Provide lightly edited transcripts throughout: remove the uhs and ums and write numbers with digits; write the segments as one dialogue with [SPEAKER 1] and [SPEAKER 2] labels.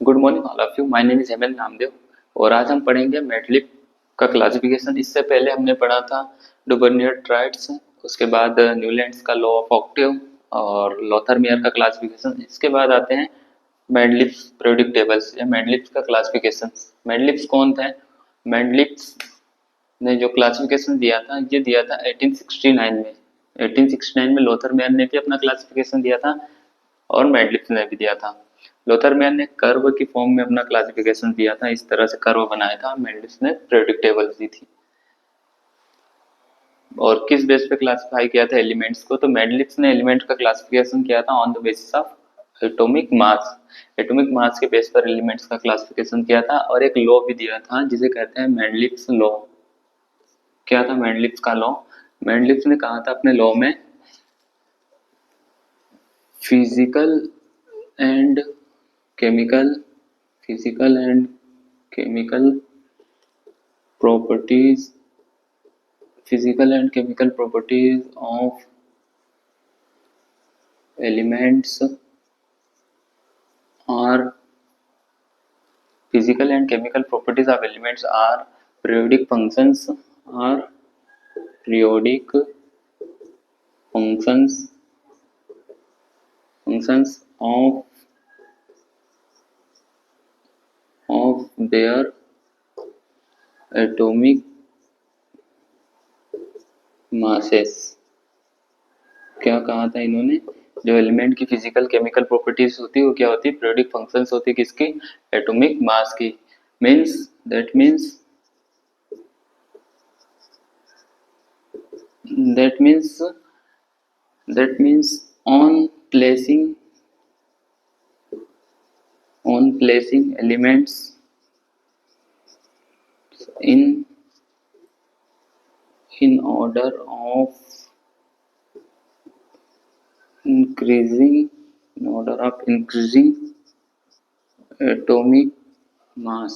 [SPEAKER 1] Good morning all of you. My name is Hemant Namdev और आज हम पढ़ेंगे मैटलिब का क्लासिफिकेशन। इससे पहले हमने पढ़ा था डुबर्नियर ट्राइड्स, उसके बाद न्यूलैंड्स का लॉ ऑफ ऑक्टेव और लॉथरमियर का क्लासिफिकेशन। इसके बाद आते हैं मैडलिब्स पीरियोडिक टेबल्स या मैडलिब्स का क्लासिफिकेशन। मैडलिब्स कौन थे? मैडलिब्स ने जो क्लासिफिकेशन दिया था ये दिया था 1869 में। 1869 में लोथरमेयर ने भी अपना क्लासिफिकेशन दिया था और मैडलिब्स ने भी दिया था। लोथरमेयर ने कर्व की फॉर्म में अपना क्लासिफिकेशन दिया था, इस तरह से कर्व बनाया था। मैडलिब्स ने पीरियोडिक टेबल दी थी। और किस बेस पे क्लासिफाई किया था एलिमेंट्स को? तो मैडलिब्स ने एलिमेंट का क्लासिफिकेशन किया था on the basis of atomic mass. Atomic mass के बेस पर एलिमेंट्स का क्लासिफिकेशन किया था और एक लॉ भी दिया था जिसे कहते हैं मैडलिब्स लॉ। क्या था मैडलिब्स का लॉ? मैडलिब्स ने कहा था अपने लॉ में physical and chemical physical and chemical properties physical and chemical properties of elements are physical and chemical properties of elements are periodic functions are periodic functions of their atomic masses। क्या कहा था इन्होंने? जो element की physical chemical properties होती है वो क्या होती है? पीरियोडिक फंक्शंस होती है। किसकी? एटॉमिक मास की। Means that means that means that means on placing elements in order of increasing atomic mass।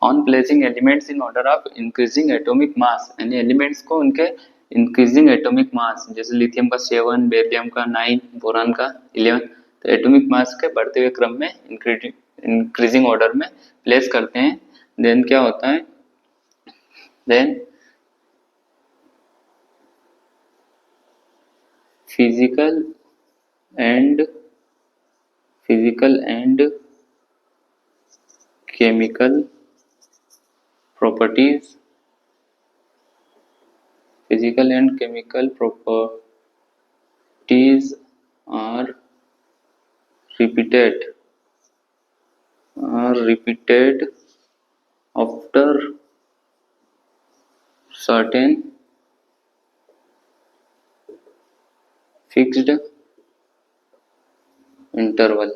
[SPEAKER 1] On placing elements in order of increasing atomic mass, यानी एलिमेंट्स को उनके इंक्रीजिंग एटॉमिक मास, जैसे lithium का 7, beryllium का 9, boron का 11, तो atomic mass के बढ़ते हुए क्रम में इंक्रीजिंग ऑर्डर में प्लेस करते हैं। देन क्या होता है? Then physical and chemical properties physical and chemical properties are repeated after certain fixed interval।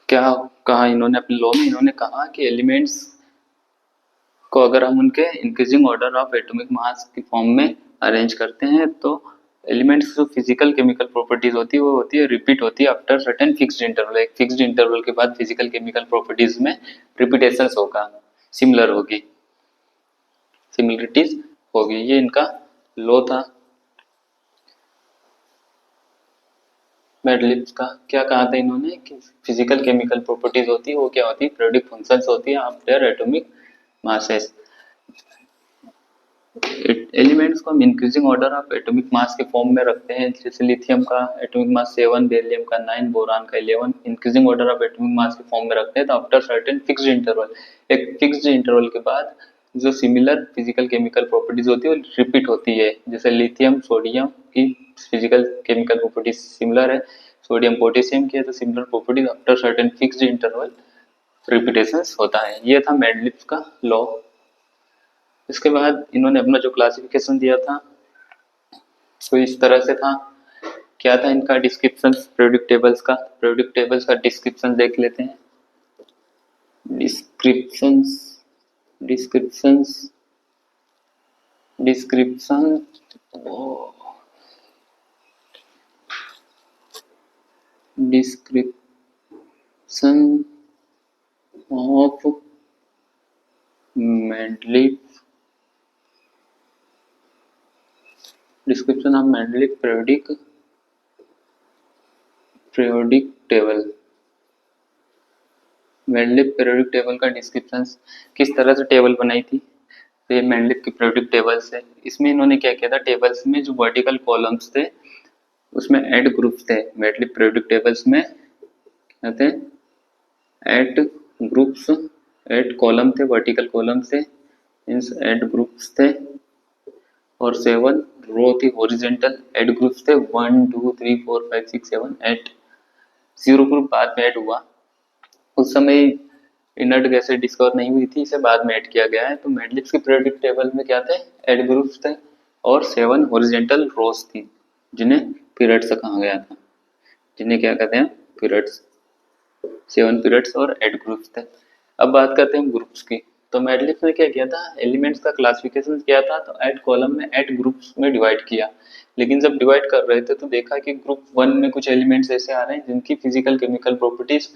[SPEAKER 1] क्या कहा इन्होंने अपने लॉ में? इन्होंने कहा कि एलिमेंट्स को अगर हम उनके increasing order of atomic mass की फॉर्म में अरेंज करते हैं तो एलिमेंट्स जो फिजिकल केमिकल प्रॉपर्टीज होती है वो होती है रिपीट होती है आफ्टर सर्टेन फिक्स्ड इंटरवल। एक फिक्स्ड इंटरवल के बाद फिजिकल केमिकल प्रॉपर्टीज में रिपीटेशंस होगा, सिमिलरिटीज होगी। ये इनका लॉ था मैडलिब्स का। क्या कहा था इन्होंने कि फिजिकल केमिकल प्रॉपर्टीज होती है वो क्या होती है? पीरियोडिक फंक्शंस होती है of their atomic masses. Elements को हम increasing order of atomic mass के फॉर्म में रखते हैं, जैसे लिथियम का एटॉमिक मास 7, बेरिलियम का 9, बोरान का 11 increasing order of atomic mass के फॉर्म में रखते हैं। तो आफ्टर सर्टेन फिक्स्ड इंटरवल, एक फिक्स्ड इंटरवल के बाद जो सिमिलर फिजिकल केमिकल प्रॉपर्टीज होती है वो रिपीट होती है। जैसे लिथियम सोडियम की फिजिकल केमिकल प्रॉपर्टीज सिमिलर है, सोडियम पोटेशियम की है, तो similar properties after certain fixed interval repetitions होता है। ये था मैडलिब्स का लॉ। इसके बाद इन्होंने अपना जो क्लासिफिकेशन दिया था तो इस तरह से था। क्या था इनका डिस्क्रिप्शन पीरियोडिक टेबल्स का? पीरियोडिक टेबल्स का डिस्क्रिप्शन देख लेते हैं। Descriptions description of Mendeleev description of Mendeleev periodic table. Mendeleev periodic table का डिस्क्रिप्शन किस तरह से टेबल बनाई थी, तो ये मेंडलिक की पीरियोडिक टेबल्स है। इसमें इन्होंने क्या किया था, टेबल्स में जो वर्टिकल कॉलम्स थे उसमें ऐड ग्रुप्स थे। मेंडलिक पीरियोडिक टेबल्स में क्या थे, ऐड ग्रुप्स, ऐड कॉलम थे, वर्टिकल कॉलम थे, मींस ऐड ग्रुप्स थे, और 7 रो थी हॉरिजॉन्टल ऐड ग्रुप्स थे, 1 2 3 4 5 6 7 8। 0 ग्रुप बाद में ऐड हुआ, उस समय इनर्ट गैसें डिस्कवर नहीं हुई थी, इसे बाद में ऐड किया गया है। तो मेंडलिक्स की पीरियोडिक टेबल में क्या थे, ऐड ग्रुप्स थे और 7 हॉरिजॉन्टल रोज थी, जिन्हें पीरियड्स कहा गया था, जिन्हें क्या कहते हैं, पीरियड्स। 7 पीरियड्स और ऐड ग्रुप्स थे। अब बात करते हैं ग्रुप्स की। तो मेंडलिक्स ने क्या किया था, एलिमेंट्स का क्लासिफिकेशन किया था, तो ऐड कॉलम में ऐड ग्रुप्स में डिवाइड किया। लेकिन जब डिवाइड कर रहे थे तो देखा कि ग्रुप 1 में कुछ एलिमेंट्स ऐसे आ रहे हैं जिनकी फिजिकल केमिकल प्रॉपर्टीज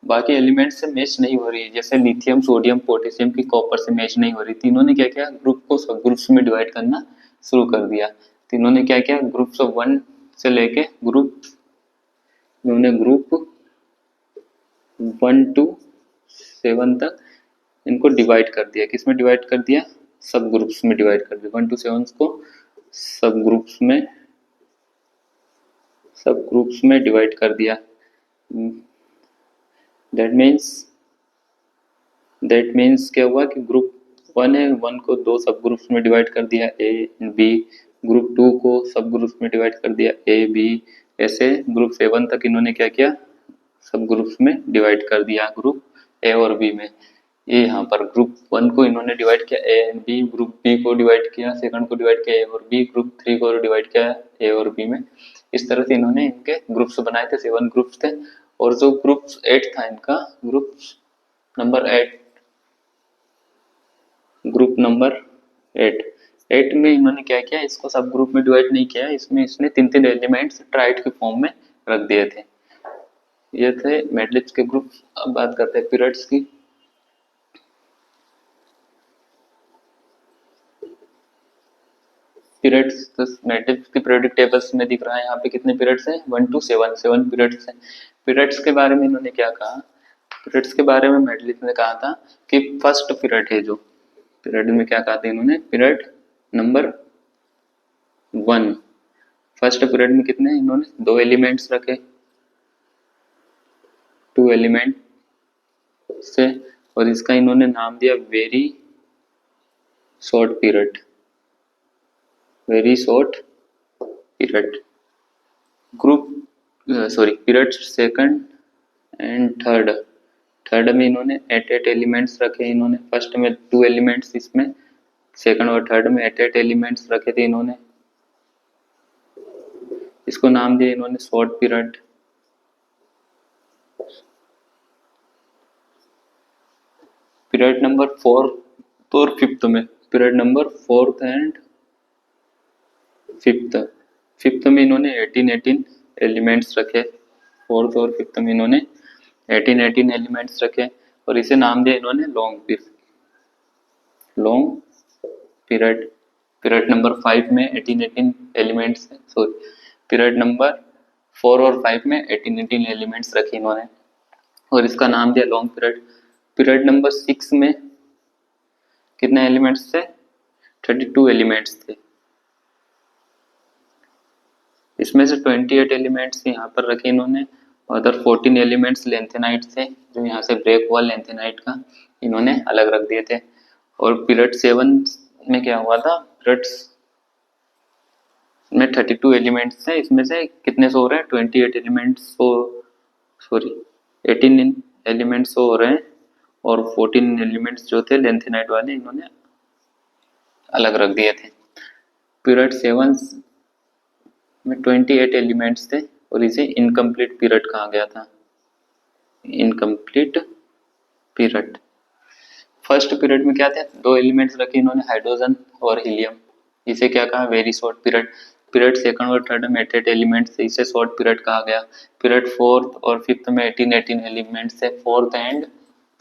[SPEAKER 1] बाकी एलिमेंट से मैच नहीं हो रही है, जैसे लिथियम, सोडियम, पोटेशियम की कॉपर से मैच नहीं हो रही थी। इन्होंने क्या किया, ग्रुप को सब ग्रुप्स में डिवाइड करना शुरू कर दिया। तो इन्होंने क्या किया, ग्रुप्स ऑफ 1 से लेके इन्होंने ग्रुप 1 to 7 तक इनको डिवाइड कर दिया। किसमें डिवाइड कर दिया, सब ग्रुप्स में डिवाइड कर दिया। 1 to 7 को सब ग्रुप्स में डिवाइड कर दिया। दैट मीन्स क्या हुआ कि ग्रुप 1 है, 1 को 2 सब ग्रुप्स में डिवाइड कर दिया, ए एंड बी। ग्रुप 2 को सब ग्रुप्स में डिवाइड कर दिया, ए बी। ऐसे ग्रुप 7 तक इन्होंने क्या किया, सब ग्रुप्स में डिवाइड कर दिया, ग्रुप ए और बी में। ये यहाँ पर ग्रुप 1 को इन्होंने डिवाइड किया A and B, group B को डिवाइड किया, सेकंड को डिवाइड किया ए और बी, ग्रुप 3 को डिवाइड किया ए और बी में। इस तरह से इन्होंने इनके ग्रुप्स बनाए थे, 7 ग्रुप्स थे। और जो ग्रुप 8 था इनका, ग्रुप नंबर 8 में इन्होंने क्या किया, इसको सब ग्रुप में डिवाइड नहीं किया, इसमें इसने 3 एलिमेंट्स ट्राइड के फॉर्म में रख दिए थे। ये थे मेंडलिक्स के ग्रुप। अब बात करते हैं पीरियड्स की। पीरियड्स तो मेंडलिक्स की पीरियोडिक टेबल्स में दिख रहा है, यहाँ पे कितने पीरियड्स हैं, 1 to 7 पीरियड्स हैं। पीरियड्स के बारे में इन्होंने क्या कहा, पीरियड्स के बारे में मेंडलिक्स ने कहा था कि फर्स्ट पीरियड है, जो पीरियड में क्या कहा था इन्होंने, पीरियड नंबर 1। फर्स्ट पीरियड में कितने, इन्होंने 2 एलिमेंट्स रखे, 2 एलिमेंट से, और इसका इन्होंने नाम दिया very short period, very short period. Group period second and third में इन्होंने 8 एलिमेंट्स रखे। इन्होंने फर्स्ट में 2 एलिमेंट्स, इसमें सेकंड और थर्ड में 8 एलिमेंट्स रखे थे इन्होंने। इसको नाम दिया इन्होंने शॉर्ट पीरियड। पीरियड नंबर 4 और 5 में, पीरियड नंबर 4 एंड 5 में इन्होंने 18 एलिमेंट्स रखे। 4 और 5 में इन्होंने 18 एलिमेंट्स रखे, और इसे नाम दिया इन्होंने लॉन्ग पीरियड। पीरियड नंबर 5 में 18 एलिमेंट्स, पीरियड नंबर 4 और 5 में 18 एलिमेंट्स रखे इन्होंने, और इसका नाम दिया लॉन्ग पीरियड। पीरियड नंबर 6 में कितने एलिमेंट्स थे, 32 एलिमेंट्स थे। इसमें से 28 एलिमेंट्स यहाँ पर रखे इन्होंने, अदर 14 एलिमेंट्स लेंथेनाइट थे, जो यहाँ से ब्रेक हुआ लेंथेनाइट का, इन्होंने अलग रख दिए थे। और पीरियड 7 में क्या हुआ था, पीरियड्स में 32 एलिमेंट्स थे, इसमें से कितने शो हो रहे हैं, 28 एलिमेंट्स 18 एलिमेंट्स शो हो रहे हैं, और 14 एलिमेंट्स जो थे लेंथेनाइट वाले, इन्होंने अलग रख दिए थे। पीरियड 7 में 28 एलिमेंट्स थे, और इसे इनकम्प्लीट पीरियड कहा गया था, इनकम्प्लीट पीरियड। फर्स्ट पीरियड में क्या थे, 2 एलिमेंट्स रखे इन्होंने, हाइड्रोजन और हीलियम, इसे क्या कहा, very short period. Period second और थर्ड में 8 एलिमेंट्स थे, इसे शॉर्ट पीरियड कहा गया। पीरियड 4th और 5th में 18 एलिमेंट्स थे, 4th एंड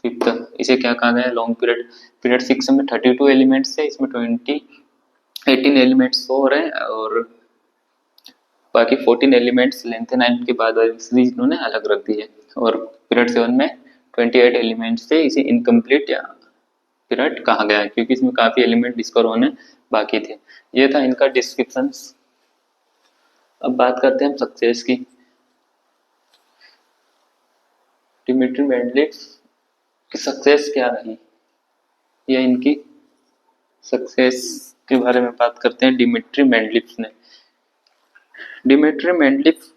[SPEAKER 1] 5th, इसे क्या कहा गया, लॉन्ग पीरियड। पीरियड 6 में 32 एलिमेंट्स थे, इसमें 18 एलिमेंट्स शो हो रहे हैं और बाकी 14 एलिमेंट्स लेंथेनाइन के बाद वाली सीरीज इन्होंने अलग रख दी है। और पीरियड 7 में 28 एलिमेंट्स से इसे इनकम्प्लीट पीरियड कहा गया है क्योंकि इसमें काफी एलिमेंट डिस्कवर होने बाकी थे। ये था इनका डिस्क्रिप्शन। अब बात करते हैं हम सक्सेस की। डिमिट्री मेंडलिफ की सक्सेस क्या रही, या इनकी सक्सेस के बारे में बात करते हैं। डिमिट्री मेंडलिफ ने, डिमिट्री मेंडलिफ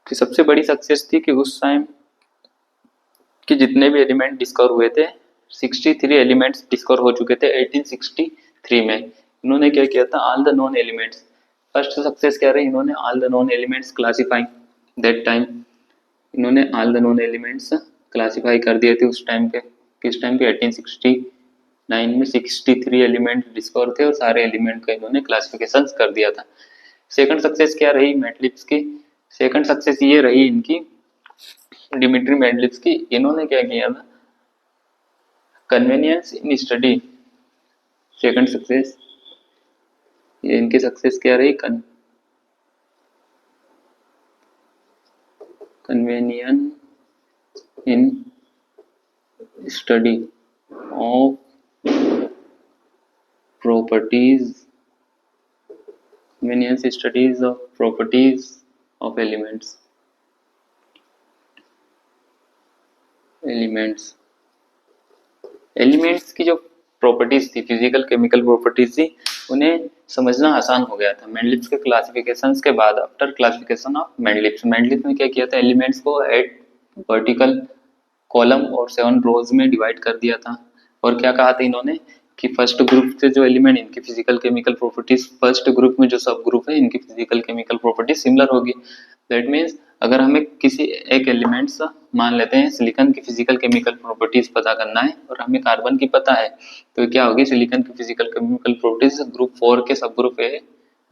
[SPEAKER 1] की सबसे बड़ी सक्सेस थी कि उस टाइम कि जितने भी एलिमेंट डिस्कवर हुए थे 63 एलिमेंट्स डिस्कवर हो चुके थे 1863 में। इन्होंने क्या किया था, all the non elements, first success क्या रही, इन्होंने all the non elements classify that time, इन्होंने all the non elements classify कर दिए थे उस टाइम पे। किस टाइम पे, 1869 में 63 एलिमेंट डिस्कवर थे और सारे एलिमेंट का इन्होंने क्लासिफिकेशन कर दिया था। सेकंड सक्सेस क्या रही मेंडलिफ की, सेकंड सक्सेस ये रही इनकी डिमिट्री मेंडलिफ की, इन्होंने क्या किया था, convenience in study. Second success, ये इनकी सक्सेस क्या रही, convenience in study of properties, convenience studies of properties of elements, elements की जो प्रॉपर्टीज थी, फिजिकल केमिकल प्रॉपर्टीज थी, उन्हें समझना आसान हो गया था मेंडलिफ के क्लासिफिकेशंस के बाद। After classification of Mendeleev, Mendeleev ने क्या किया था, एलिमेंट्स को 8 वर्टिकल कॉलम और 7 रोज में डिवाइड कर दिया था। और क्या कहा था इन्होंने कि फर्स्ट ग्रुप से जो एलिमेंट, इनकी physical chemical properties, first group में जो सब ग्रुप है इनकी फिजिकल केमिकल प्रॉपर्टीज सिमिलर होगी। दैट मीन्स अगर हमें किसी एक एलिमेंट्स, मान लेते हैं सिलिकॉन की फिजिकल केमिकल प्रॉपर्टीज पता करना है और हमें कार्बन की पता है, तो क्या होगी, सिलिकॉन की फिजिकल केमिकल प्रॉपर्टीज ग्रुप 4 के सब ग्रुप ए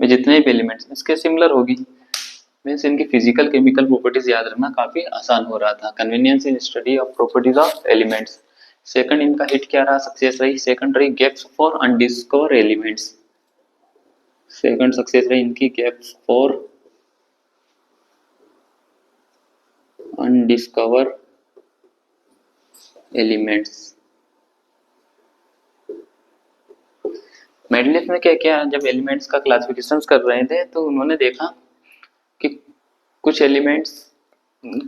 [SPEAKER 1] में जितने भी एलिमेंट्स इसके सिमिलर होगी। मीन्स इनकी फिजिकल केमिकल प्रॉपर्टीज याद रखना काफी आसान हो रहा था। Convenience in study of properties of elements. Second इनका हिट क्या रहा, सक्सेस रही, सेकंड रही gaps for undiscover elements. Second success रही इनकी gaps for undiscover elements. Mendeleev ने क्या किया, जब एलिमेंट्स का क्लासिफिकेशन कर रहे थे तो उन्होंने देखा कि कुछ एलिमेंट्स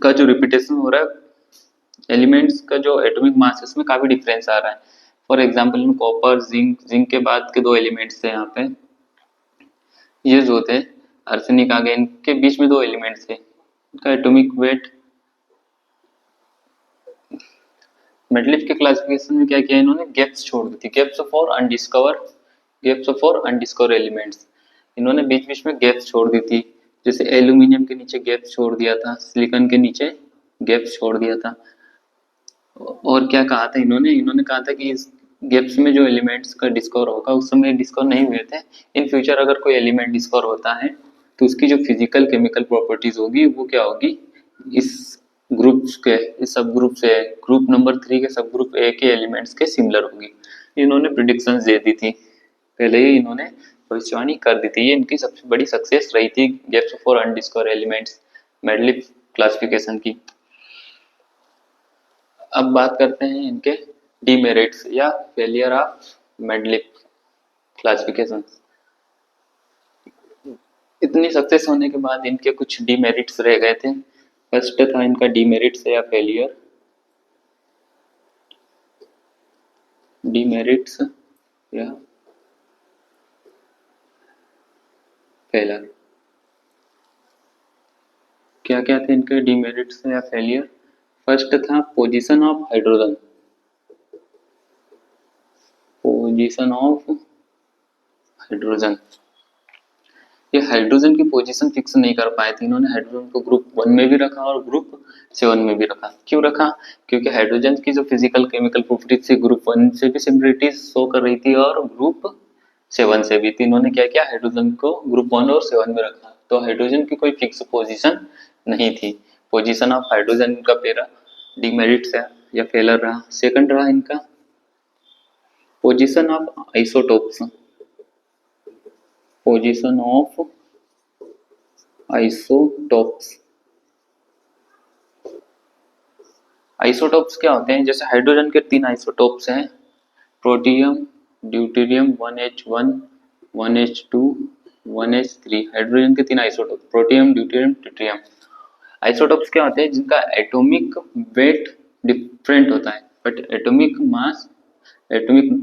[SPEAKER 1] का जो रिपीटेशन हो रहा है, एलिमेंट्स का जो एटॉमिक मास है उसमें काफी डिफरेंस आ रहा है। For example copper, zinc, zinc के बाद के दो एलिमेंट्स थे यहाँ पे, ये जो थे आर्सेनिक आ गए, इनके बीच में दो एलिमेंट्स थे, इनका एटॉमिक वेट। मेंडलिफ के क्लासिफिकेशन में क्या किया इन्होंने, गैप्स छोड़ दी थी, gaps for undiscover, gaps for undiscover elements, इन्होंने बीच बीच में गैप्स छोड़ दी थी। जैसे एल्यूमिनियम के नीचे गैप्स छोड़ दिया था, सिलिकॉन के नीचे गैप्स छोड़ दिया था। और क्या कहा था इन्होंने, इन्होंने कहा था कि इस गैप्स में जो एलिमेंट्स का डिस्कवर होगा उस समय डिस्कवर नहीं हुए थे, इन फ्यूचर अगर कोई एलिमेंट डिस्कवर होता है तो उसकी जो फिजिकल केमिकल प्रॉपर्टीज होगी वो क्या होगी, इस ग्रुप्स के, इस सब ग्रुप से, ग्रुप नंबर 3 के सब ग्रुप ए के एलिमेंट्स के सिमिलर होगी। इन्होंने प्रिडिक्शंस दे दी थी, पहले ही इन्होंने भविष्यवाणी कर दी थी। ये इनकी सबसे बड़ी सक्सेस रही थी, gaps for undiscover elements Mendeleev classification की। अब बात करते हैं इनके डीमेरिट्स या फेलियर ऑफ मेंडलिफ क्लासिफिकेशन। इतनी सक्सेस होने के बाद इनके कुछ डीमेरिट्स रह गए थे। फर्स्ट था इनका डीमेरिट्स या फेलियर, डीमेरिट्स या फेलियर। क्या क्या थे इनके डीमेरिट्स या फेलियर, फर्स्ट था position of hydrogen, position of hydrogen, ये हाइड्रोजन की पोजीशन फिक्स नहीं कर पाए थे इन्होंने, हाइड्रोजन को ग्रुप 1 में भी रखा और ग्रुप 7 में भी रखा। क्यों रखा, क्योंकि हाइड्रोजन की जो फिजिकल केमिकल प्रॉपर्टीज थी ग्रुप 1 से भी सिमिलरिटीज शो कर रही थी और ग्रुप 7 से भी। तो इन्होंने क्या किया, हाइड्रोजन को ग्रुप 1 और 7 में रखा, तो हाइड्रोजन की कोई फिक्स पोजीशन नहीं थी। पोजीशन ऑफ हाइड्रोजन का पेरा डीमेरिट्स है या फेलर रहा। सेकंड रहा इनका position of isotopes, position of isotopes. Isotopes क्या होते हैं? जैसे हाइड्रोजन के 3 आइसोटोप्स हैं, protium, deuterium 1H1, 1H2, 1H3। Hydrogen के 3 isotope, protium, deuterium, tritium. Isotopes क्या होते हैं? जिनका एटॉमिक वेट डिफरेंट होता है बट एटॉमिक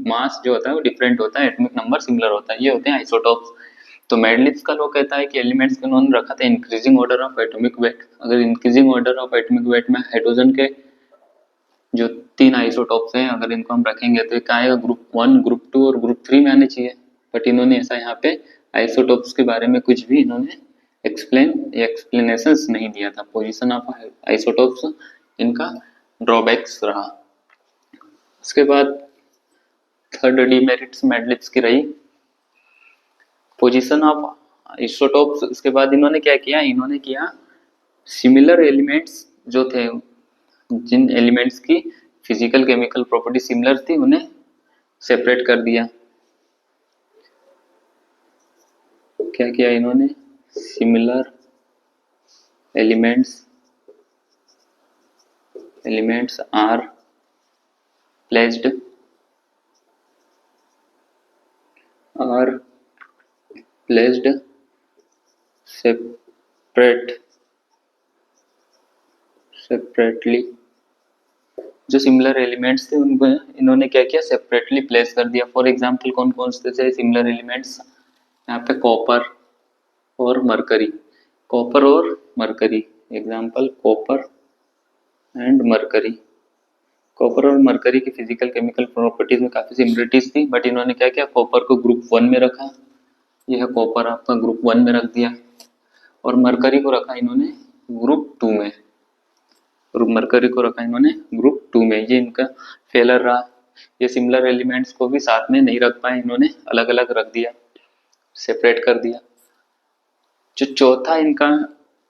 [SPEAKER 1] मास जो होता है वो डिफरेंट होता है, एटॉमिक नंबर सिमिलर होता है। ये होते हैं आइसोटोप्स। तो मैडलिब्स का लॉ कहता है कि एलिमेंट्स के उन्होंने रखा था increasing order of atomic weight. अगर increasing order of atomic weight में हाइड्रोजन के जो 3 आइसोटोप्स हैं, अगर इनको हम रखेंगे तो क्या आएगा? ग्रुप 1, ग्रुप 2 और ग्रुप 3 में आने चाहिए। बट इन्होंने ऐसा यहाँ पे आइसोटोप्स के बारे में कुछ भी इन्होंने एक्सप्लेनेशंस नहीं दिया था। पोजीशन ऑफ आइसोटोप्स इनका ड्रॉबैक्स रहा। उसके बाद थर्ड डीमेरिट्स मैडलिब्स की रही पोजीशन ऑफ आइसोटोप्स। उसके बाद इन्होंने क्या किया? इन्होंने किया सिमिलर एलिमेंट्स जो थे, जिन एलिमेंट्स की फिजिकल केमिकल प्रॉपर्टी सिमिलर थी, उन्हें सेपरेट कर दिया। क्या किया इन्होंने? Similar elements are placed separately. जो सिमिलर एलिमेंट्स थे उनको इन्होंने क्या किया? सेपरेटली प्लेस कर दिया। फॉर एग्जांपल कौन कौन से थे सिमिलर एलिमेंट्स? यहाँ पे कॉपर और मरकरी, कॉपर और mercury. Example copper and mercury. Copper और मरकरी की फिजिकल केमिकल प्रॉपर्टीज में काफी सिमिलरिटीज थी, बट इन्होंने क्या किया? कॉपर को ग्रुप 1 में रखा, यह कॉपर आपका ग्रुप 1 में रख दिया, और मरकरी को रखा इन्होंने ग्रुप 2 में। मरकरी को रखा इन्होंने ग्रुप 2 में। ये इनका फेलर रहा। ये सिमिलर एलिमेंट्स को भी साथ में नहीं रख पाए, इन्होंने अलग अलग रख दिया, सेपरेट कर दिया। जो चौथा इनका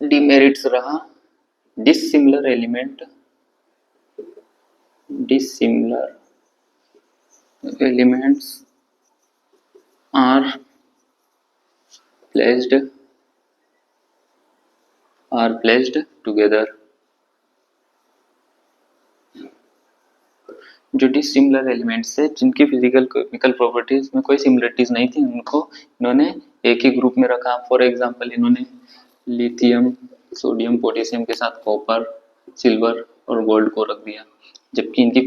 [SPEAKER 1] डिमेरिट्स रहा, dissimilar elements are placed together. जो डिसिमिलर एलिमेंट्स है, जिनकी फिजिकल केमिकल प्रॉपर्टीज में कोई सिमिलरिटीज नहीं थी, उनको इन्होंने एक ही ग्रुप में रखा। फॉर एग्जांपल इन्होंने लिथियम, सोडियम, पोटेशियम के साथ कॉपर, सिल्वर और गोल्ड को रख दिया। जबकि इनकी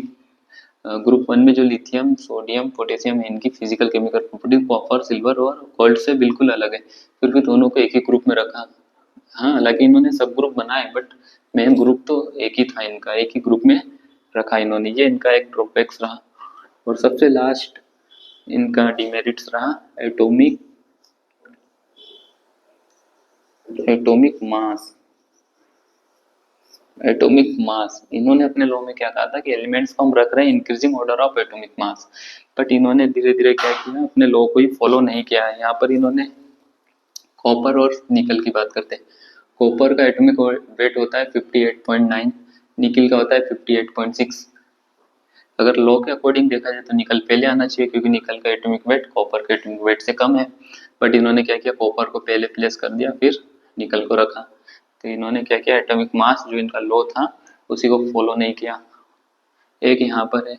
[SPEAKER 1] ग्रुप 1 में जो लिथियम, सोडियम, पोटेशियम है, इनकी physical chemical property copper, silver और गोल्ड से बिल्कुल अलग है, फिर भी दोनों को एक ही ग्रुप में रखा। हाँ, हालांकि इन्होंने सब ग्रुप बनाए बट मेन ग्रुप तो एक ही था इनका, एक ही ग्रुप में रखा इन्होंने। ये इनका एक ड्रॉबैक्स रहा। और सबसे लास्ट इनका डिमेरिट्स रहा एटॉमिक मास। इन्होंने अपने लॉ में क्या कहा था कि एलिमेंट्स को हम रख रहे हैं increasing order of atomic mass, but इन्होंने धीरे धीरे क्या किया? अपने लॉ को ही फॉलो नहीं किया है। यहाँ पर इन्होंने कॉपर और निकल की बात करते हैं। कॉपर का एटॉमिक वेट होता है 58.9, निकल का होता है 58.6। अगर लॉ के अकॉर्डिंग देखा जाए तो निकल पहले आना चाहिए, क्योंकि निकल का एटॉमिक वेट कॉपर के एटॉमिक वेट से कम है। बट इन्होंने क्या किया? कॉपर को पहले प्लेस कर दिया, फिर निकल को रखा। तो इन्होंने क्या किया? एटॉमिक मास जो इनका लॉ था उसी को फॉलो नहीं किया। एक यहाँ पर है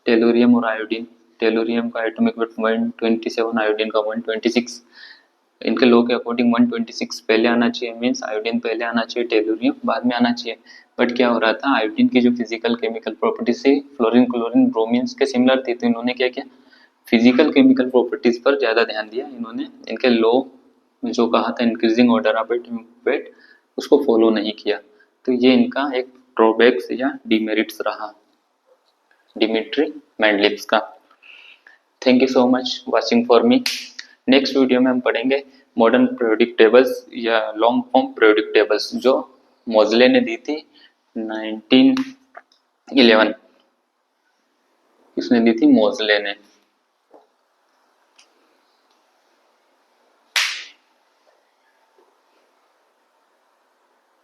[SPEAKER 1] टेलुरियम और आयोडीन। टेलुरियम का एटॉमिक वेट 127, आयोडीन का 126। इनके लॉ के अकॉर्डिंग 126 पहले आना चाहिए, मीन्स आयोडीन पहले आना चाहिए, टेलुरियम बाद में आना चाहिए। बट क्या हो रहा था? आयोडीन की जो फिजिकल केमिकल प्रॉपर्टी से फ्लोरीन, क्लोरीन, ब्रोमीन के सिमिलर थी, तो इन्होंने क्या किया? फिजिकल केमिकल प्रॉपर्टीज पर ज्यादा ध्यान दिया इन्होंने। इनके लॉ में जो कहा था increasing order of atomic wait, उसको फॉलो नहीं किया। तो ये इनका एक ड्रॉबैक्स या डिमेरिट्स रहा डिमिट्री मेंडलिव्स का। Thank you so much watching for me. Next video में हम पढ़ेंगे मॉडर्न पीरियोडिक टेबल्स या लॉन्ग फॉर्म पीरियोडिक टेबल्स, जो मोज़ले ने दी थी 1911। किसने दी थी? मोज़ले ने।